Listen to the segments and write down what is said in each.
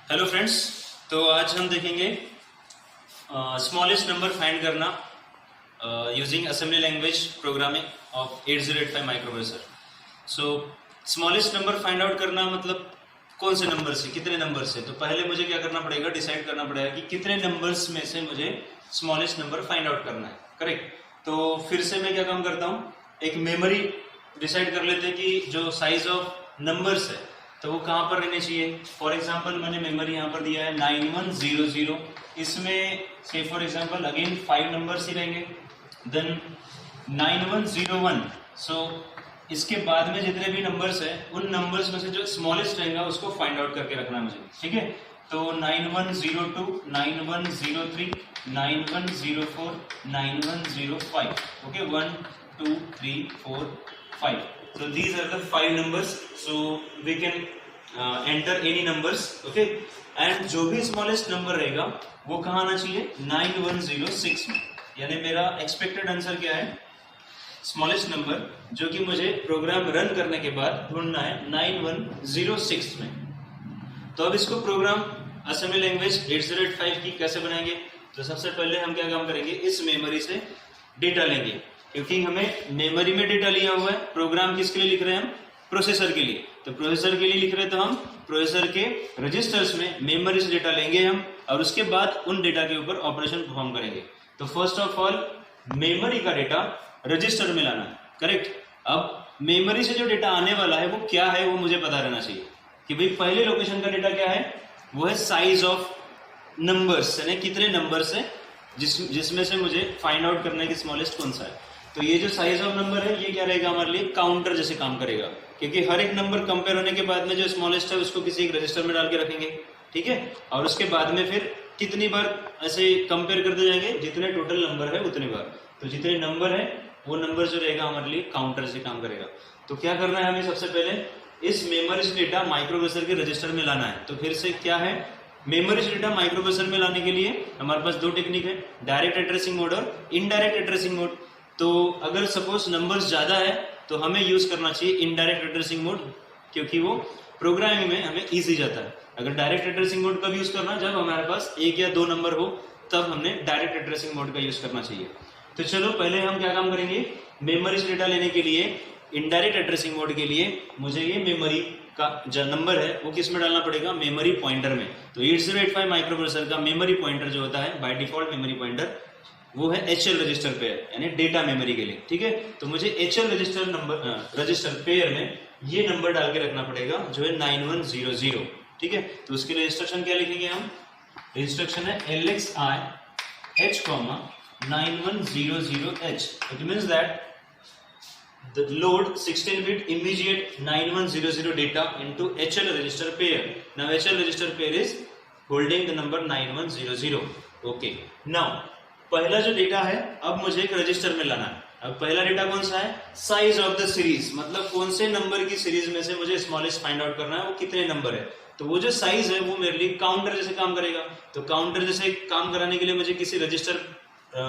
Hello friends. तो आज हम देखेंगे स्मॉलेस्ट नंबर फाइंड करना using assembly language programming of 8085 microprocessor. So smallest number find out करना मतलब कौन से नंबर से, कितने नंबर से। तो पहले मुझे क्या करना पड़ेगा, डिसाइड करना पड़ेगा कि कितने नंबर्स में से मुझे स्मॉलेस्ट नंबर फाइंड आउट करना है। करेक्ट। तो फिर से मैं क्या काम करता हूँ, एक मेमोरी डिसाइड कर लेते हैं कि जो साइज ऑफ नंबर्स है तो वो कहाँ पर रहने चाहिए। फॉर एग्जाम्पल मैंने मेमोरी यहाँ पर दिया है 9100, इसमें से फॉर एग्जाम्पल अगेन 5 नंबर्स ही रहेंगे। देन 9101, सो इसके बाद में जितने भी नंबर्स है उन नंबर्स में से जो स्मॉलेस्ट रहेगा उसको फाइंड आउट करके रखना है मुझे। ठीक है। तो 9102, 9103, 9104, 9105। Okay, 1 2 3 4 5। So these are the 5 numbers. So we can enter any numbers. Okay. And जो भी smallest number रहेगा वो कहाँ आना चाहिए, 9106 में। यानी मेरा expected आंसर क्या है, स्मॉलेस्ट नंबर जो कि मुझे प्रोग्राम रन करने के बाद ढूंढना है 9106 में। तो अब इसको प्रोग्राम असेंबली लैंग्वेज 8085 की कैसे बनाएंगे। तो सबसे पहले हम क्या काम करेंगे, इस मेमोरी से डेटा लेंगे, क्योंकि हमें मेमोरी में डेटा लिया हुआ है। प्रोग्राम किसके लिए लिख रहे हैं हम, प्रोसेसर के लिए। तो प्रोसेसर के लिए लिख रहे हैं तो हम प्रोसेसर के रजिस्टर्स में मेमोरी से डेटा लेंगे हम, और उसके बाद उन डेटा के ऊपर ऑपरेशन परफॉर्म करेंगे। तो फर्स्ट ऑफ ऑल मेमोरी का डेटा रजिस्टर में लाना है। करेक्ट। अब मेमोरी से जो डेटा आने वाला है वो क्या है, वो मुझे पता रहना चाहिए कि भाई पहले लोकेशन का डेटा क्या है, वो है साइज ऑफ नंबर्स, यानी कितने नंबर्स है जिसमें से मुझे फाइंड आउट करना है कि स्मॉलेस्ट कौन सा है। तो ये जो साइज ऑफ नंबर है ये क्या रहेगा, हमारे लिए काउंटर जैसे काम करेगा, क्योंकि हर एक नंबर कंपेयर होने के बाद में जो स्मॉलेस्ट है उसको किसी एक रजिस्टर में डाल के रखेंगे। ठीक है। और उसके बाद में फिर कितनी बार ऐसे कंपेयर करते जाएंगे, जितने टोटल नंबर है उतनी बार। तो जितने नंबर है वो नंबर जो रहेगा हमारे लिए काउंटर से काम करेगा। तो क्या करना है हमें, सबसे पहले इस मेमोरी से डेटा माइक्रोप्रोसेसर के रजिस्टर में लाना है। तो फिर से क्या है, मेमोरी से डेटा माइक्रोप्रोसेसर में लाने के लिए हमारे पास दो टेक्निक है, डायरेक्ट एड्रेसिंग मोड और इनडायरेक्ट एड्रेसिंग मोड। तो अगर सपोज नंबर्स ज्यादा है तो हमें यूज करना चाहिए इनडायरेक्ट एड्रेसिंग मोड, क्योंकि वो प्रोग्रामिंग में हमें इजी जाता है। अगर डायरेक्ट एड्रेसिंग मोड कब यूज करना, जब हमारे पास 1 या 2 नंबर हो तब हमने डायरेक्ट एड्रेसिंग मोड का यूज करना चाहिए। तो चलो पहले हम क्या काम करेंगे, मेमोरी से डेटा लेने के लिए इनडायरेक्ट एड्रेसिंग मोड के लिए मुझे ये मेमोरी का जो नंबर है वो किस में डालना पड़ेगा, मेमोरी पॉइंटर में। तो 8085 माइक्रोप्रोसेसर का मेमोरी पॉइंटर जो होता है बाय डिफॉल्ट मेमोरी पॉइंटर वो है HL रजिस्टर पेयर, यानी डेटा मेमोरी के लिए। ठीक है। तो मुझे HL रजिस्टर पेयर में ये नंबर डाल के रखना पड़ेगा जो है 9100। ठीक है। तो उसके लिए इंस्ट्रक्शन क्या लिखेंगे हम, इंस्ट्रक्शन है LXI H, 9100H। It means that the load 16-bit immediate 9100 data into HL register pair. Now HL register pair is holding the number 9100. Okay. Now पहला जो डेटा है अब मुझे एक रजिस्टर में लाना है। अब पहला डेटा कौन सा है, साइज ऑफ द सीरीज, मतलब कौन से नंबर की सीरीज में से मुझे स्मॉलेस्ट फाइंड आउट करना है, वो कितने नंबर है। तो वो जो साइज है वो मेरे लिए काउंटर जैसे काम करेगा। तो काउंटर जैसे काम कराने के लिए मुझे किसी रजिस्टर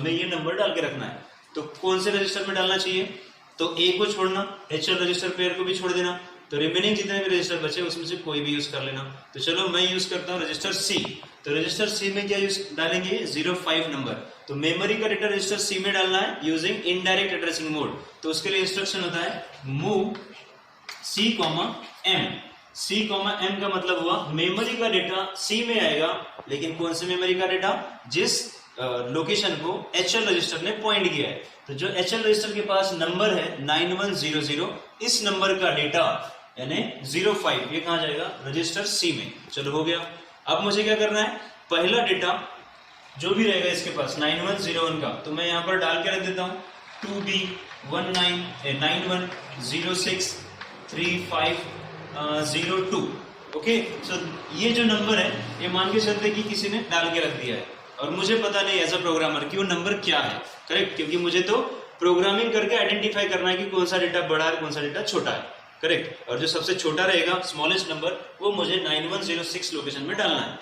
में ये नंबर डाल के रखना है। तो कौन से रजिस्टर में डालना चाहिए, तो ए को छोड़ना, HL रजिस्टर पेयर को भी छोड़ देना। तो रिमेनिंग जितने भी रजिस्टर बचे उसमें से कोई भी यूज कर लेना। तो चलो मैं यूज करता हूँ रजिस्टर सी। तो रजिस्टर सी में क्या यूज डालेंगे, 05 नंबर। तो मेमोरी का डेटा रजिस्टर सी में डालना है यूजिंग इनडायरेक्ट एड्रेसिंग मोड। तो उसके लिए इंस्ट्रक्शन होता है move C, M। C, M का मतलब हुआ मेमोरी का डेटा सी में आएगा, लेकिन कौन से मेमोरी का डेटा, जिस लोकेशन को HL रजिस्टर ने पॉइंट किया है। तो जो HL रजिस्टर के पास नंबर है 9100, इस नंबर का डेटा यानी 05 ये कहाँ जाएगा, रजिस्टर सी में। चलो हो गया। अब मुझे क्या करना है, पहला डेटा जो भी रहेगा इसके पास 9101 का, तो मैं यहाँ पर डाल के रख देता हूँ 2B91063502। ओके। सो ये जो नंबर है ये मान के चलते कि किसी ने डाल के रख दिया है और मुझे पता नहीं एज अ प्रोग्रामर कि वो नंबर क्या है। करेक्ट। क्योंकि मुझे तो प्रोग्रामिंग करके आइडेंटिफाई करना है कि कौन सा डेटा बड़ा है कौन सा डेटा छोटा है। करेक्ट। और जो सबसे छोटा रहेगा स्मॉलेस्ट नंबर वो मुझे 9106 लोकेशन में डालना है।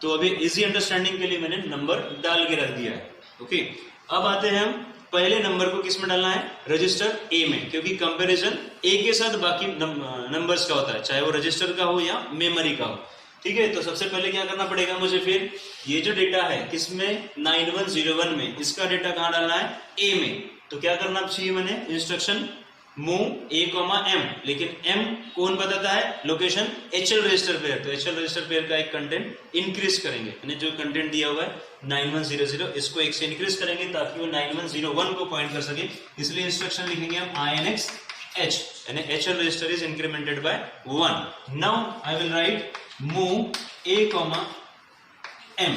तो अभी इजी अंडरस्टैंडिंग के लिए मैंने नंबर डाल के रख दिया है। ओके। अब आते हैं हम पहले नंबर को किस में डालना है, रजिस्टर ए में, क्योंकि कंपैरिजन ए के साथ बाकी नंबर्स का होता है, चाहे वो रजिस्टर का हो या मेमोरी का हो। ठीक है, तो सबसे पहले क्या करना पड़ेगा मुझे, फिर ये जो डेटा है किसमें 9101 में, इसका डेटा कहाँ डालना है, ए में। तो क्या करना चाहिए मैंने, इंस्ट्रक्शन मूव ए कॉमा एम, लेकिन एम कौन बताता है, लोकेशन एचएल रजिस्टर पेयर। तो एचएल रजिस्टर पेयर का एक कंटेंट इंक्रीज करेंगे, यानी जो कंटेंट दिया हुआ है 9100 इसको एक से इंक्रीज करेंगे ताकि वो 9101 को पॉइंट कर सके। इसलिए इंस्ट्रक्शन लिखेंगे हम INX H, यानी HL register is incremented by 1। Now I will write move A comma M,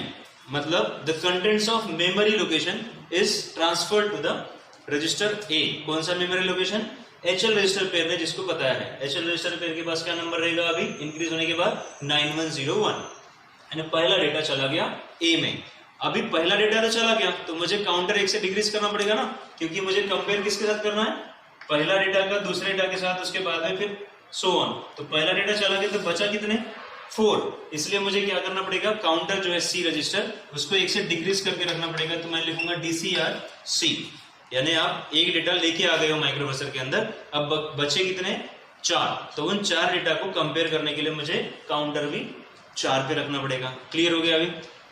मतलब the contents of memory location is transferred to the register A। कौन सा memory location, HL register pair ने जिसको बताया है। HL register pair के पास क्या number रहेगा अभी इंक्रीज होने के बाद, 9101, यानी पहला डेटा चला गया A में। अभी पहला डेटा तो चला गया तो मुझे काउंटर 1 से डिक्रीज करना पड़ेगा ना, क्योंकि मुझे कंपेयर किसके साथ करना है, पहला डेटा का दूसरे डेटा के साथ, उसके बाद में फिर सो ऑन। तो पहला डेटा चला गया तो बचा कितने, 4। इसलिए मुझे क्या करना पड़ेगा, काउंटर जो है C रजिस्टर उसको 1 से डिक्रीज करके रखना पड़ेगा। तो मैं लिखूंगा DCR-C, यानी आप एक डेटा लेके आ गए हो माइक्रोप्रोसेसर के अंदर, अब बचे कितने, 4। तो उन 4 डेटा को कंपेयर करने के लिए मुझे काउंटर भी 4 पे रखना पड़ेगा। क्लियर हो गया अभी।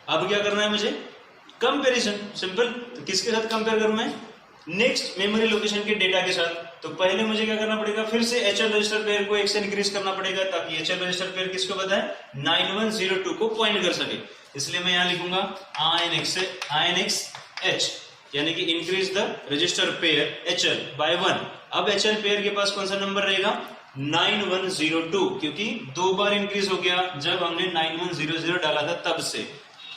अब क्या करना है मुझे, कंपैरिजन, सिंपल। तो किसके साथ कंपेयर करूं मैं, नेक्स्ट मेमोरी लोकेशन के डेटा के साथ। तो पहले मुझे क्या करना पड़ेगा, फिर से HL रजिस्टर पेयर को 1 से इंक्रीज करना पड़ेगा ताकि HL रजिस्टर पेयर किसको बताए, 9102 को पॉइंट कर सके। इसलिए मैं यहां लिखूंगा INX H, यानी कि increase the register pair HL by 1। अब HL पेयर के पास कौन सा नंबर रहेगा, 9102, क्योंकि 2 बार इंक्रीज हो गया जब हमने 9100 डाला था तब से।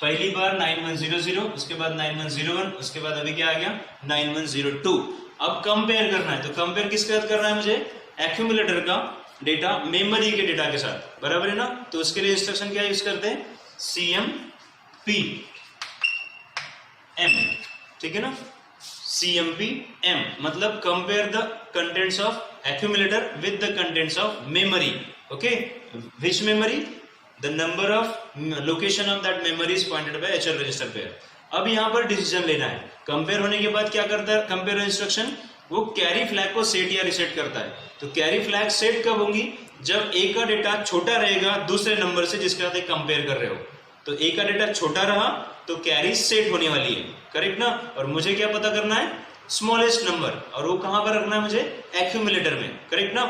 पहली बार 9100, उसके बाद 9101, उसके बाद अभी क्या आ गया 9102। अब कंपेयर करना है, तो कंपेयर किसके साथ करना है मुझे, एक्यूमुलेटर का डेटा मेमोरी के डेटा के साथ, बराबर है ना। तो उसके लिए इंस्ट्रक्शन क्या यूज करते हैं, CMP M, ठीक है ना, CMP M, मतलब compare the contents of accumulator with the contents of memory. Okay, which memory, the number of location of that memory is pointed by HL register pair। अब यहाँ पर decision लेना है। Compare होने के बाद क्या करता है कंपेयर इंस्ट्रक्शन, वो कैरी फ्लैग को सेट या रिसेट करता है। तो कैरी फ्लैग सेट कब होंगी, जब A का डेटा छोटा रहेगा दूसरे नंबर से जिसके साथ कंपेयर कर रहे हो। तो A का डेटा छोटा रहा तो कैरी सेट होने वाली है, करेक्ट ना। और मुझे क्या पता करना है, स्मॉलेस्ट नंबर, और वो कहां पर रखना है मुझे, एक्यूमुलेटर में, करेक्ट ना।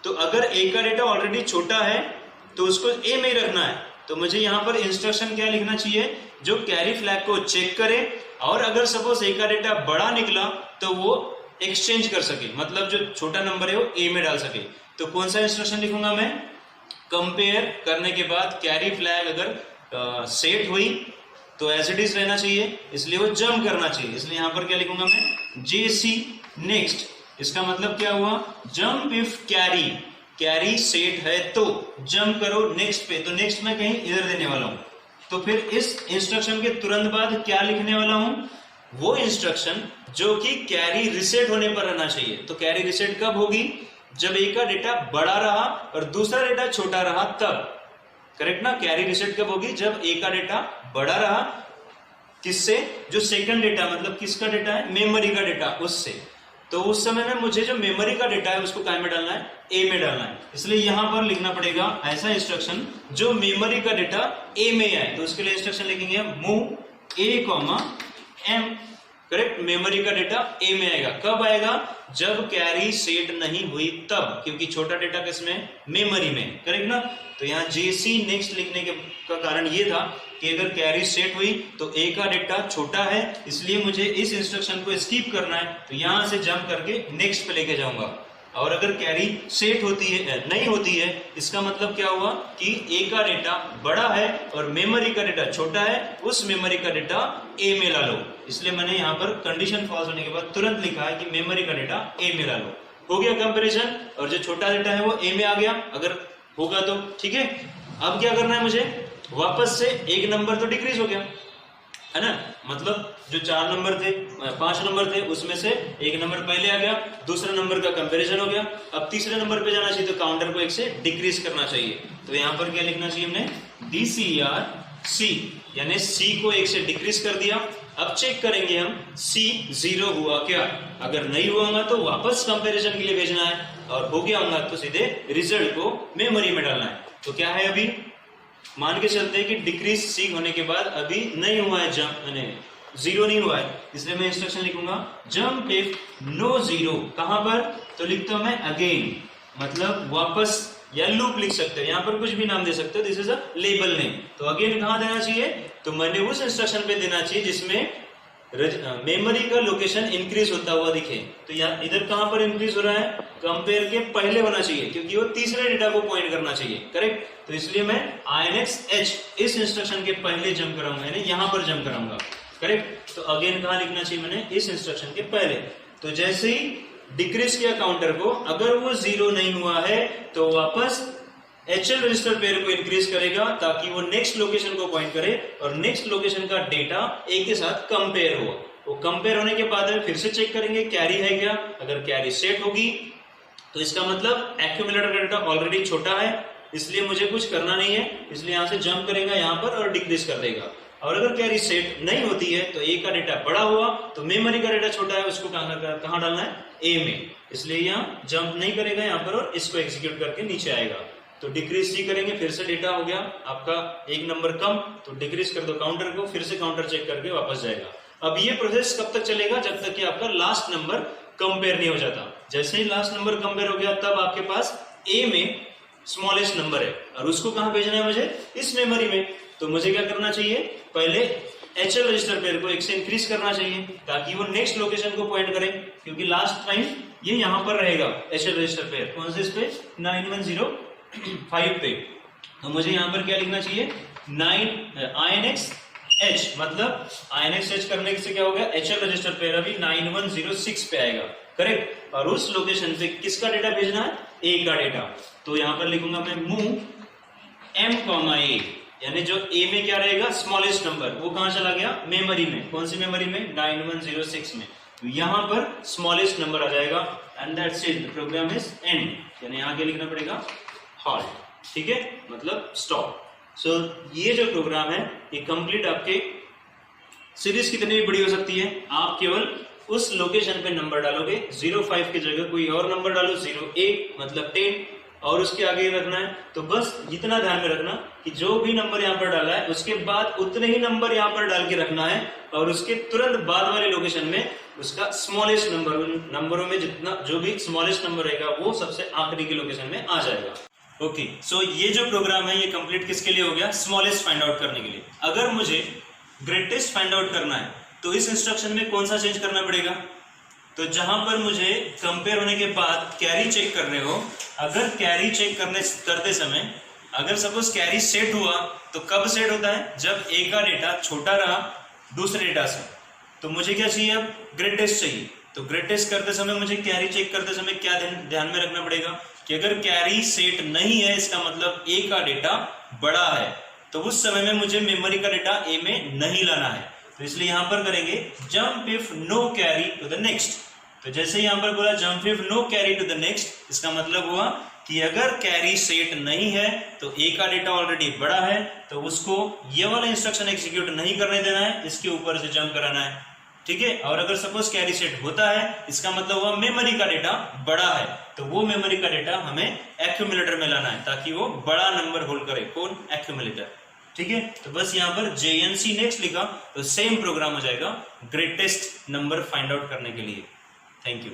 तो अगर A का डेटा ऑलरेडी छोटा है तो उसको A में ही रखना है। तो मुझे यहाँ पर इंस्ट्रक्शन क्या लिखना चाहिए, जो कैरी फ्लैग को चेक करे, और अगर सपोज A का डेटा बड़ा निकला तो वो एक्सचेंज कर सके, मतलब जो छोटा नंबर है वो A में डाल सके। तो कौन सा इंस्ट्रक्शन लिखूंगा मैं, कंपेयर करने के बाद कैरी फ्लैग अगर सेट हुई तो एज इट इज रहना चाहिए, इसलिए वो जंप करना चाहिए। इसलिए यहाँ पर क्या लिखूंगा मैं, JC नेक्स्ट। इसका मतलब क्या हुआ, जंप इफ कैरी सेट है तो जंप करो नेक्स्ट पे। तो नेक्स्ट मैं कहीं इधर देने वाला हूं। तो फिर इस इंस्ट्रक्शन के तुरंत बाद क्या लिखने वाला हूं, वो इंस्ट्रक्शन जो कि कैरी रिसेट होने पर रहना चाहिए। तो कैरी रिसेट कब होगी, जब A का डेटा बड़ा रहा और दूसरा डेटा छोटा रहा तब, करेक्ट ना। कैरी रिसेट कब होगी, जब A का डेटा बड़ा रहा किससे, जो सेकंड डेटा, मतलब किसका डेटा है, मेमोरी का डेटा, उससे। तो उस समय में मुझे जो मेमोरी का डेटा है उसको काय में डालना है, A में डालना है। इसलिए यहां पर लिखना पड़ेगा ऐसा इंस्ट्रक्शन जो मेमोरी का डेटा A में आए। तो उसके लिए इंस्ट्रक्शन लिखेंगे move A, M, correct. Memory का डेटा A में आएगा, कब आएगा, जब कैरी सेट नहीं हुई तब, क्योंकि छोटा डेटा किसमें, मेमोरी में, करेक्ट ना। तो यहाँ JC नेक्स्ट लिखने का कारण ये था कि अगर कैरी सेट हुई तो A का डेटा छोटा है, इसलिए मुझे इस इंस्ट्रक्शन को स्किप करना है। तो यहां से जंप करके नेक्स्ट पे लेके जाऊंगा। और अगर कैरी सेट होती है, नहीं होती है, इसका मतलब क्या हुआ कि A का डेटा बड़ा है और मेमोरी का डेटा छोटा है, उस मेमोरी का डेटा A में ला लो। इसलिए मैंने यहाँ पर कंडीशन फॉल्स होने के बाद तुरंत लिखा है कि मेमोरी का डेटा A में ला लो। हो गया कंपैरिजन, और जो छोटा डेटा है वो A में आ गया अगर होगा तो, ठीक है। अब क्या करना है मुझे, वापस से एक नंबर तो डिक्रीज हो गया है ना, मतलब जो 4 नंबर थे, 5 नंबर थे, उसमें से एक नंबर पहले आ गया, दूसरा नंबर का कंपैरिजन हो गया। अब तीसरे नंबर पे जाना चाहिए तो काउंटर को 1 से डिक्रीज करना चाहिए। तो यहाँ पर क्या लिखना चाहिए हमने, DCR-C, यानी C को 1 से डिक्रीज कर दिया। अब चेक करेंगे हम C 0 हुआ क्या, अगर नहीं हुआ तो वापस कंपैरिजन के लिए भेजना है, और हो गया होगा तो सीधे रिजल्ट को मेमोरी में डालना है। तो क्या है अभी, मान के चलते हैं कि डिक्रीज सी होने के बाद अभी नहीं हुआ है जंप, यानी जीरो नहीं हुआ है, इसलिए मैं इंस्ट्रक्शन लिखूंगा जंप इफ नो जीरो। कहां पर? तो लिखता हूं मैं अगेन, मतलब वापस, या लूप लिख सकते हो, यहाँ पर कुछ भी नाम दे सकते हो, this is a label name. तो अगेन कहां देना चाहिए? तो मैंने उस इंस्ट्रक्शन पे देना चाहिए जिसमें मेमोरी का लोकेशन इंक्रीज होता हुआ दिखे। तो यहाँ इधर कहां पर इंक्रीज हो रहा है? कंपेयर के पहले होना चाहिए, क्योंकि वो तीसरे डेटा को पॉइंट करना चाहिए, करेक्ट। तो इसलिए मैं INX H इस इंस्ट्रक्शन के पहले जंप कराऊंगा, यानी यहां पर जंप कराऊंगा, करेक्ट। तो अगेन कहां लिखना चाहिए मैंने? इस इंस्ट्रक्शन के पहले। तो जैसे ही डिक्रीज किया काउंटर को, अगर वो जीरो नहीं हुआ है तो वापस HL रजिस्टर पेयर को इंक्रीज करेगा ताकि वो नेक्स्ट लोकेशन को पॉइंट करे और नेक्स्ट लोकेशन का डेटा एक के साथ कंपेयर हो। वो कंपेयर होने के बाद फिर से चेक करेंगे कैरी है क्या। अगर कैरी सेट होगी तो इसका मतलब एक्यूमुलेटर का डेटा ऑलरेडी छोटा है, इसलिए मुझे कुछ करना नहीं है, इसलिए यहां से जंप करेगा यहां पर और डिक्रीज कर देगा। और अगर कैरी सेट नहीं होती है तो ए का डेटा बड़ा हुआ तो मेमोरी का डेटा छोटा है, उसको कहां डालना है? ए में, इसलिए यहाँ जंप नहीं करेगा यहाँ पर और इसको एग्जीक्यूट करके नीचे आएगा। तो डिक्रीज सी करेंगे, फिर से डेटा हो गया आपका एक नंबर कम, तो डिक्रीज कर दो काउंटर को, फिर से काउंटर चेक करके वापस जाएगा। अब ये प्रोसेस कब तक चलेगा? जब तक कि आपका लास्ट नंबर कंपेयर नहीं हो जाता। जैसे ही लास्ट नंबर कंपेयर हो गया तब आपके पास ए में स्मॉलेस्ट नंबर है और उसको कहां भेजना है मुझे? इस मेमोरी में। तो मुझे क्या करना चाहिए? पहले HL रजिस्टर पेयर को एक से इंक्रीज करना चाहिए ताकि वो नेक्स्ट लोकेशन को पॉइंट करे, क्योंकि लास्ट टाइम ये यहां पर रहेगा HL रजिस्टर पेयर। कौन से? इस पे 9105 पे। तो मुझे यहां पर क्या लिखना चाहिए? INX H, मतलब INX H करने से क्या होगा? HL रजिस्टर पेयर अभी 9106 पे आएगा, करेक्ट। और उस लोकेशन पे किसका डेटा भेजना है? A का डेटा। तो यहां पर लिखूंगा मैं मूव M, A, यानी जो ए में क्या रहेगा? स्मॉलेस्ट नंबर, वो कहां चला गया? मेमोरी में। कौन सी मेमोरी में? 9106 में। तो यहां पर स्मॉलेस्ट नंबर आ जाएगा and that's it, the program is end, यानी यहां क्या लिखना पड़ेगा? हॉल्ट, ठीक है, मतलब स्टॉप। सो ये जो प्रोग्राम है ये कंप्लीट आपके सीरीज कितनी भी बड़ी हो सकती है, आप केवल उस लोकेशन पे नंबर डालोगे, 05 की जगह कोई और नंबर डालो, 08 मतलब 10 और उसके आगे रखना है। तो बस इतना ध्यान में रखना कि जो भी नंबर यहाँ पर डाला है उसके बाद उतने ही नंबर यहाँ पर डाल के रखना है और उसके तुरंत बाद वाले लोकेशन में उसका स्मॉलेस्ट नंबर, उन नंबरों में जितना जो भी स्मॉलेस्ट नंबर रहेगा वो सबसे आखिरी के लोकेशन में आ जाएगा। ओके, सो ये जो प्रोग्राम है ये कंप्लीट किसके लिए हो गया? स्मॉलेस्ट फाइंड आउट करने के लिए। अगर मुझे ग्रेटेस्ट फाइंड आउट करना है तो इस इंस्ट्रक्शन में कौन सा चेंज करना पड़ेगा? तो जहां पर मुझे कंपेयर होने के बाद कैरी चेक करने हो, अगर कैरी चेक करते समय अगर सपोज कैरी सेट हुआ तो कब सेट होता है? जब ए का डेटा छोटा रहा दूसरे डेटा से। तो मुझे क्या चाहिए? अब ग्रेटेस्ट चाहिए। तो ग्रेटेस्ट करते समय मुझे कैरी चेक करते समय क्या ध्यान में रखना पड़ेगा कि अगर कैरी सेट नहीं है इसका मतलब ए का डेटा बड़ा है, तो उस समय में मुझे मेमोरी का डेटा ए में नहीं लाना है। तो इसलिए यहां पर करेंगे jump if no carry to the next. तो जैसे यहां पर बोला jump if no carry to the next, इसका मतलब हुआ कि अगर कैरी सेट नहीं है तो ए का डेटा ऑलरेडी बड़ा है, तो उसको ये वाला इंस्ट्रक्शन एग्जीक्यूट नहीं करने देना है, इसके ऊपर से जंप कराना है, ठीक है। और अगर सपोज कैरी सेट होता है इसका मतलब हुआ मेमोरी का डेटा बड़ा है, तो वो मेमोरी का डेटा हमें एक्यूमुलेटर में लाना है ताकि वो बड़ा नंबर होल्ड करे। कौन? एक्यूमुलेटर, ठीक है। तो बस यहाँ पर JNC नेक्स्ट लिखा तो सेम प्रोग्राम हो जाएगा ग्रेटेस्ट नंबर फाइंड आउट करने के लिए। Thank you.